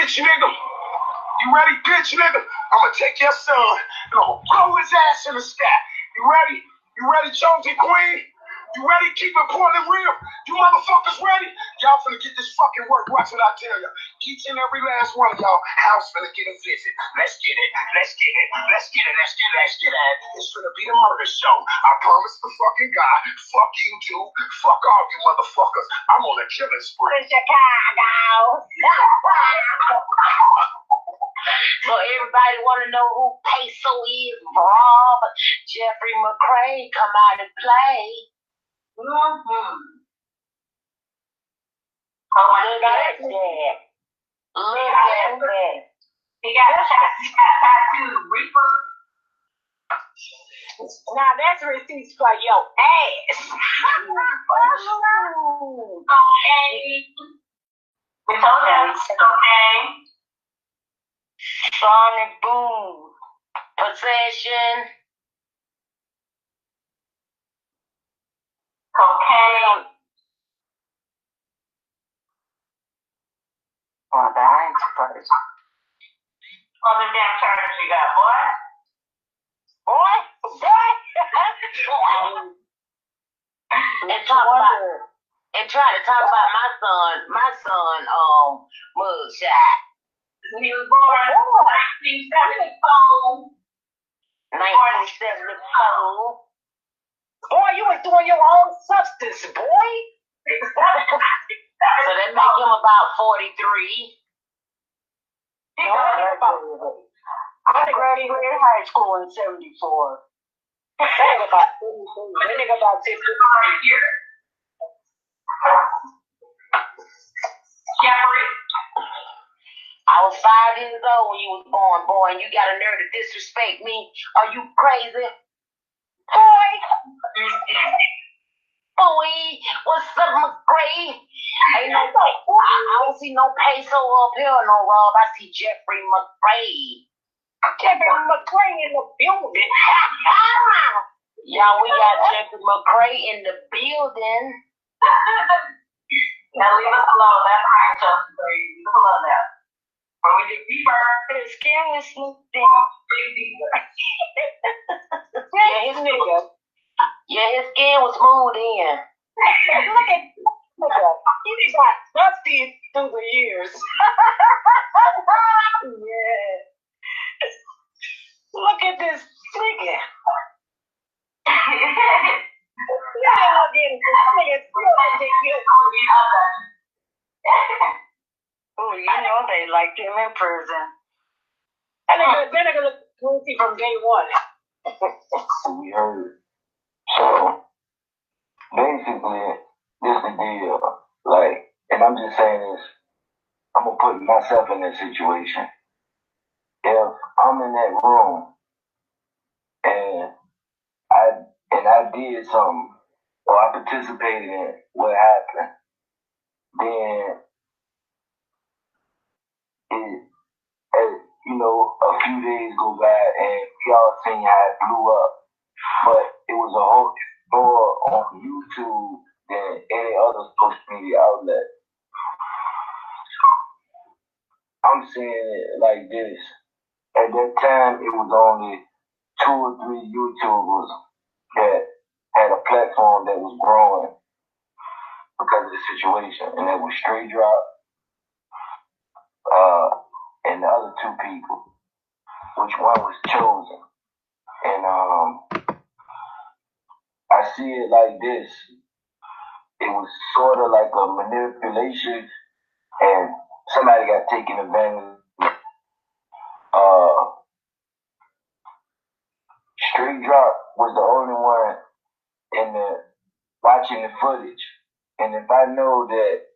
bitch nigga. You ready, bitch nigga? I'ma take your son and I'ma blow his ass in the sky. You ready? You ready, chosen queen? You ready? Keep it Portland real. You motherfuckers ready? Y'all finna get this fucking work. Watch what I tell you. Each and every last one of y'all house finna get a visit. Let's get it. Let's get it. Let's get it. Let's get it. Let's get it. It's finna be the murder show. I promise the fucking God. Fuck you too. Fuck all you motherfuckers. I'm on a killing spree. Chicago. So everybody want to know who Peso is. Rob Jeffrey McCray come out and play. Oh, Look at that. Look at that. He got tattooed Reaper. Now that's receipts for your ass. Okay. We told him it's okay. Sonic boom. Possession. Cocaine. Well, that ain't first. All the damn charges you got, boy. Boy. and try to talk about my son, mugshot. He was born 1974. 1974. Boy, you was doing your own substance, boy. So that make him about 43. I graduated high school in 74. That nigga about 60. Jeffrey. I was 5 years old when you was born, boy, and you got a nerve to disrespect me. Are you crazy? Boy. Boy, what's up, McCray? Ain't no, I don't see no Peso up here, no Rob. I see Jeffrey McCray. Jeffrey McCray in the building. Y'all, we got Jeffrey McCray in the building. Now leave us alone. That's right, Justin. Leave us alone now. When we get deeper, His skin was smooth down. Yeah, his skin was smooth in. Look at he got dusty through the years. Yeah. Look at this nigga. Oh, you know they liked him in prison. And they're gonna look guilty from day one. We heard. So basically, this the deal. Like, and I'm just saying this. I'm gonna put myself in this situation. If I'm in that room and I did something or I participated in what happened, then a few days go by and we all seen how it blew up. But it was a whole more on YouTube than any other social media outlet. I'm saying it like this. At that time, it was only 2 or 3 YouTubers that had a platform that was growing because of the situation. And that was Straight Drop and the other 2 people, which one was chosen. And I see it like this. It was sort of like a manipulation and somebody got taken advantage of. Straight Drop was the only one in the watching the footage. And if I know that,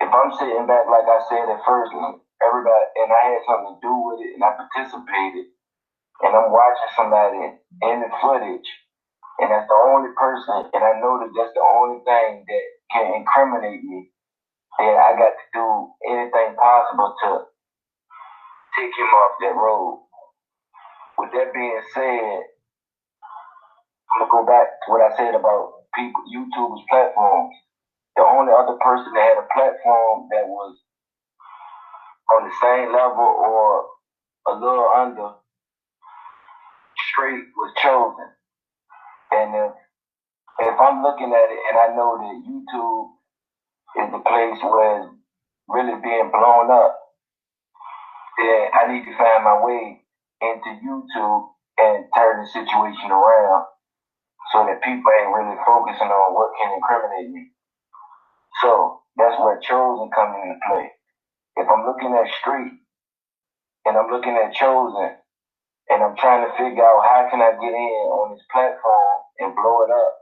if I'm sitting back like I said at first, everybody, and I had something to do with it and I participated, and I'm watching somebody in the footage, and that's the only person, and I know that that's the only thing that can incriminate me, then I got to do anything possible to take him off that road. With that being said, I'm going to go back to what I said about people, YouTube's platforms. The only other person that had a platform that was on the same level or a little under, straight was chosen. And if I'm looking at it and I know that YouTube is the place where it's really being blown up, then I need to find my way into YouTube and turn the situation around so that people ain't really focusing on what can incriminate me. So that's where chosen comes into play. If I'm looking at street and I'm looking at chosen and I'm trying to figure out how can I get in on this platform and blow it up,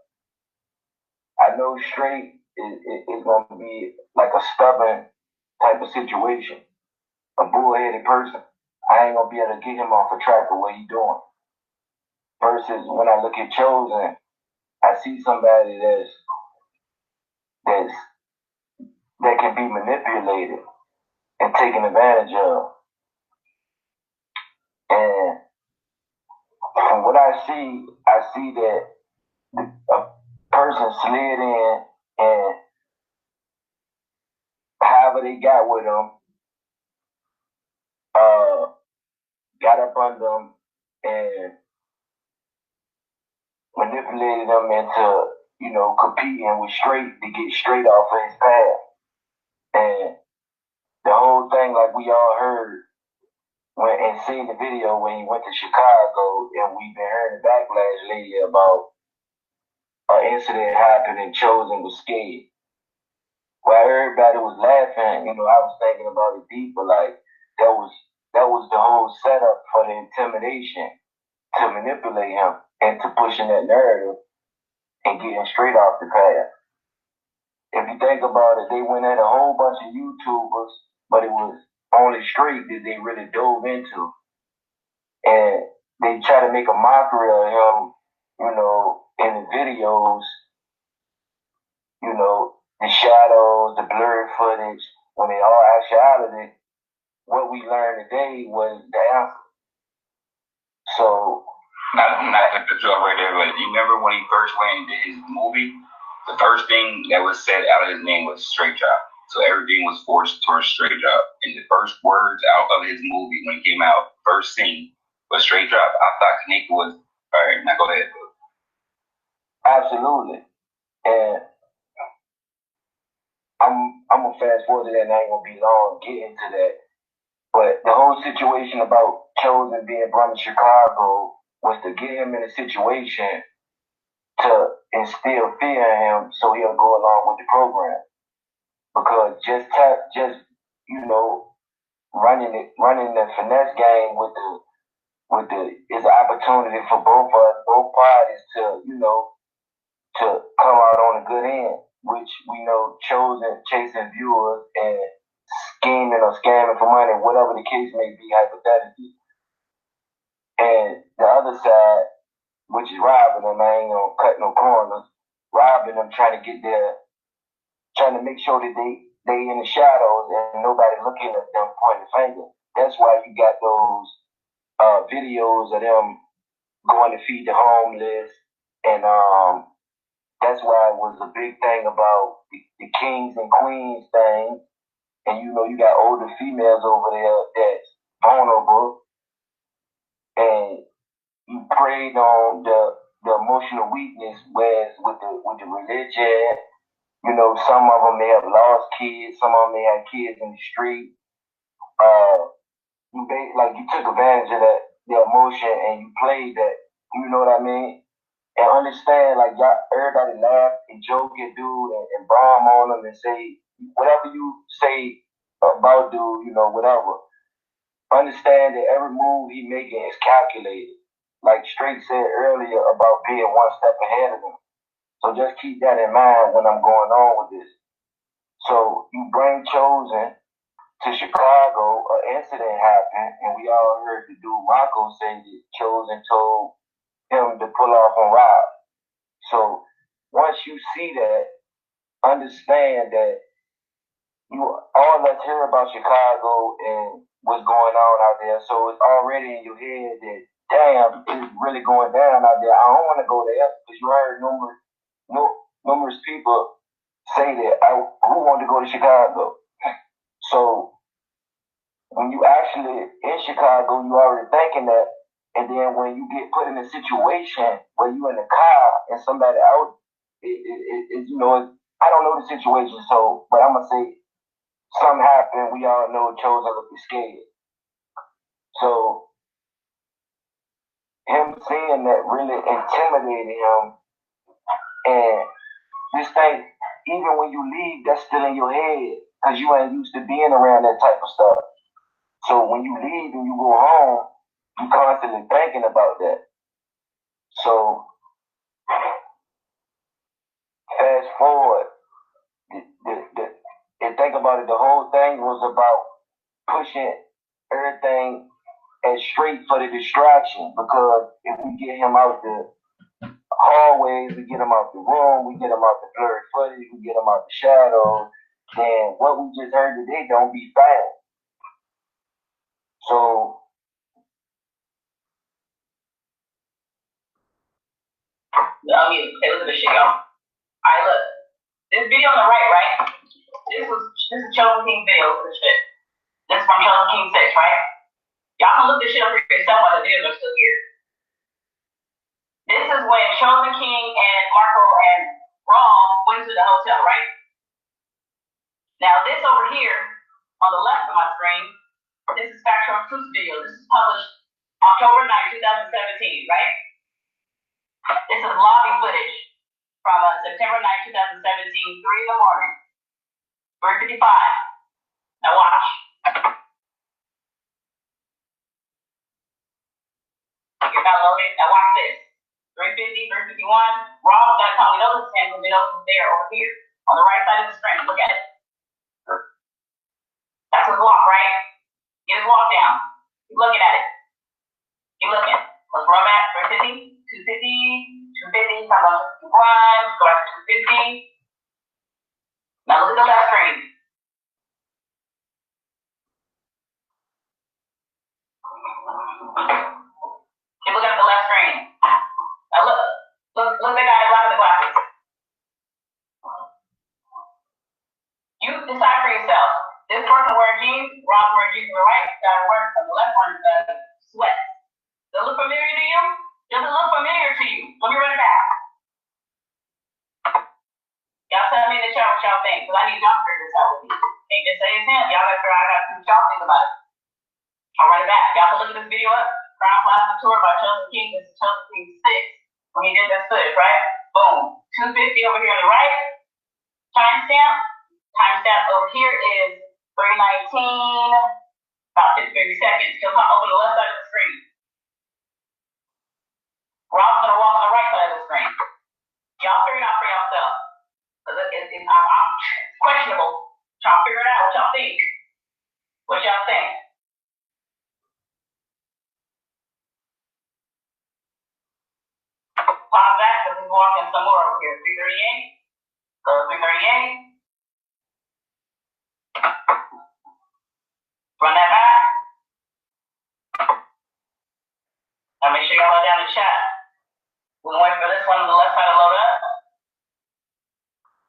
I know straight is going to be like a stubborn type of situation, a bullheaded person. I ain't going to be able to get him off a track of what he's doing. Versus when I look at chosen, I see somebody that can be manipulated and taken advantage of. And from what I see that a person slid in and however they got with them, got up under them and manipulated them into, competing with straight to get straight off of his path. And the whole thing, like we all heard and seen the video when he went to Chicago, and we've been hearing the backlash lately about an incident happened and Chosen was scared. While everybody was laughing, I was thinking about it deeper, like that was the whole setup for the intimidation to manipulate him into pushing that narrative and getting straight off the path. If you think about it, they went at a whole bunch of YouTubers, but it was only straight that they really dove into. And they try to make a mockery of him, in the videos, the shadows, the blurry footage, when in all actuality, what we learned today was the answer. So, not to cut you off right there, but you remember when he first went into his movie, the first thing that was said out of his name was straight job. So everything was forced towards straight job. And the first words out of his movie when it came out, first scene, was straight job. I thought Kenneka was, all right, now go ahead. Absolutely. And I'm gonna fast forward to that, and I ain't gonna be long getting to that. But the whole situation about Chosen being brought to Chicago was to get him in a situation to instill fear in him so he'll go along with the program. Because just running the finesse game with the is an opportunity for both parties to come out on a good end, which we know Chosen chasing viewers and scheming or scamming for money, whatever the case may be hypothetically. And the other side, which is robbing them, I ain't gonna cut no corners, robbing them, trying to make sure that they in the shadows and nobody looking at them pointing the finger. That's why you got those videos of them going to feed the homeless, and that's why it was a big thing about the kings and queens thing. And you got older females over there that's vulnerable, and you preyed on the emotional weakness, whereas with the religion, some of them may have lost kids, some of them may have kids in the street. You took advantage of the emotion and you played that. You know what I mean? And understand, everybody laugh and joke at dude and bomb on him and say whatever you say about dude, whatever. Understand that every move he making is calculated. Like Straight said earlier about being one step ahead of him. So just keep that in mind when I'm going on with this. So you bring Chosen to Chicago, an incident happened, and we all heard the dude Marco say that Chosen told him to pull off on Rob. So once you see that, understand that all let's hear about Chicago and what's going on out there. So it's already in your head that, damn, it's really going down out there. I don't want to go there because you heard numerous people say that who want to go to Chicago. So actually in Chicago, you already thinking that, and then when you get put in a situation where you in the car and somebody out, you know, I don't know the situation, so, but I'm gonna say something happened. We all know Chosen looked scared. So him seeing that really intimidated him, and this thing, even when you leave, that's still in your head because you ain't used to being around that type of stuff. So when you leave and you go home, you constantly thinking about that. So fast forward, and think about it, the whole thing was about pushing everything as straight for the distraction, because if we get him out the hallways, we get him out the room, we get him out the blurry footage, we get him out the shadows, then what we just heard today don't be found. So I mean, hey, look at this shit, y'all. Alright, look. This video on the right? This is Chosen King video for this shit. This is from Chosen King 6, right? Y'all can look this shit up for yourself while the videos are still here. This is when Chosen King and Marco and Raw went to the hotel, right? Now this over here, on the left of my screen, this is Factual Truth video. This is published October 9, 2017, right? This is lobby footage from September 9, 2017, 3 in the morning, 3:55. Now watch. You're not loaded. Now watch this. 350, 351. Raw's got to tell me those is him because we know it's there over here. On the right side of the screen. Look at it. That's his walk, right? Get his walk down. Keep looking at it. Keep looking. Let's run back. 350, 250, 250, come on, 251, go back to 250. Now look at the left screen. Keep looking at the left screen. Now look at the guy black with the glasses. You decide for yourself. This person wearing jeans, Ron wearing jeans on the right, guy wearing on the left one sweats. Does it look familiar to you? Does it look familiar to you? Let me run it back. Y'all tell me in the chat what y'all think, because I need y'all to figure this out with me. Can't just say it's him. Y'all better figure out what y'all think about it. I'll run it back. Y'all can look at this video up. Crown Plaza Tour by Chosen King. This is Chosen King 6. When he did this footage, right? Boom. 250 over here on the right. Timestamp. Timestamp over here is 3:19. About 50 seconds. He'll pop over the left side of the screen. Rob's gonna walk on the right side of the screen. Y'all figure it out for yourself. I'm questionable. Trying to figure it out. What y'all think? What y'all think? Pause that because he's walking some more over here. 338. Go to 338. Run that back. Now make sure y'all load down the chat. We're waiting for this one on the left side to load up.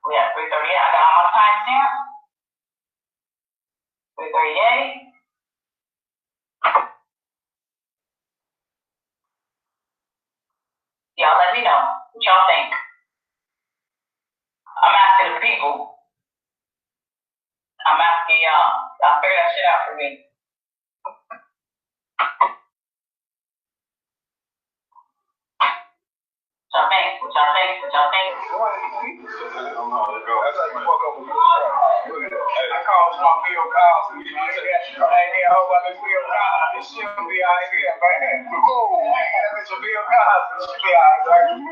We have 338. I got all my timestamp. 338. Y'all let me know what y'all think. I'm asking the people. I'm asking y'all. Y'all figure that shit out for me. What y'all think? What y'all think? What y'all think? That's how you fuck up with I called my Bill Cosby. Hey, I hope I can Bill Cosby. This shit will be out here, man. Boom. That bitch will Bill Cosby. She'll be out here.